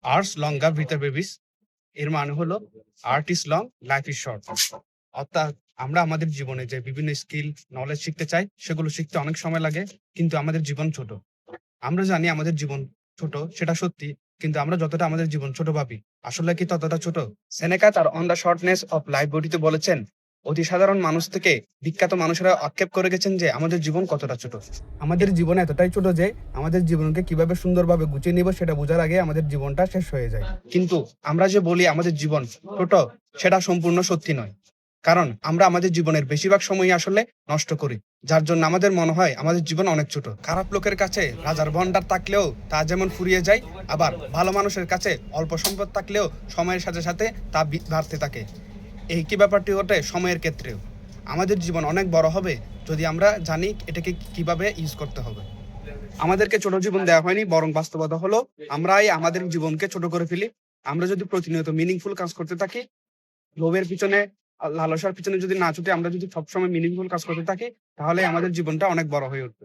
আর্স লঙ্গার ভিতর বেবিস এর মানে হলো art is long life is short. অর্থাৎ আমরা আমাদের জীবনে যে বিভিন্ন স্কিল নলেজ শিখতে চাই সেগুলো শিখতে অনেক সময় লাগে, কিন্তু আমাদের জীবন ছোট। আমরা জানি আমাদের জীবন ছোট, সেটা সত্যি, কিন্তু আমরা যতটা আমাদের জীবন ছোট ভাবি আসলে কি ততটা ছোট? সেনেকা তার on the shortness of life বইটিতে বলেছেন, অতি সাধারণ মানুষ থেকে বিখ্যাত মানুষেরা আক্ষেপ করে গেছেন যে আমাদের জীবন কতটা ছোট। আমাদের জীবন এতটাই ছোট যে আমাদের জীবনকে কিভাবে সুন্দরভাবে গুছিয়ে নিব সেটা বোঝার আগে আমাদের জীবনটা শেষ হয়ে যায়। কিন্তু আমরা যে বলি আমাদের জীবন ছোট, সেটা সম্পূর্ণ সত্যি নয়। কারণ আমরা আমাদের জীবনের বেশিরভাগ সময়ই আসলে নষ্ট করি, যার জন্য আমাদের মনে হয় আমাদের জীবন অনেক ছোট। খারাপ লোকের কাছে রাজার ভান্ডার থাকলেও তা যেমন ফুরিয়ে যায়, আবার ভালো মানুষের কাছে অল্প সম্পদ থাকলেও সময়ের সাথে সাথে তা বাড়তে থাকে। এই কি ব্যাপারটি ঘটে সময়ের ক্ষেত্রেও। আমাদের জীবন অনেক বড় হবে যদি আমরা জানি এটাকে কিভাবে ইউজ করতে হবে। আমাদেরকে ছোট জীবন দেওয়া হয়নি, বরং বাস্তবতা হলো আমরাই আমাদের জীবনকে ছোট করে ফেলি। আমরা যদি প্রতিনিয়ত মিনিংফুল কাজ করতে থাকি, লোভের পিছনে লালসার পিছনে যদি না ছুটে আমরা যদি সবসময় মিনিংফুল কাজ করতে থাকি, তাহলে আমাদের জীবনটা অনেক বড় হয়ে উঠবে।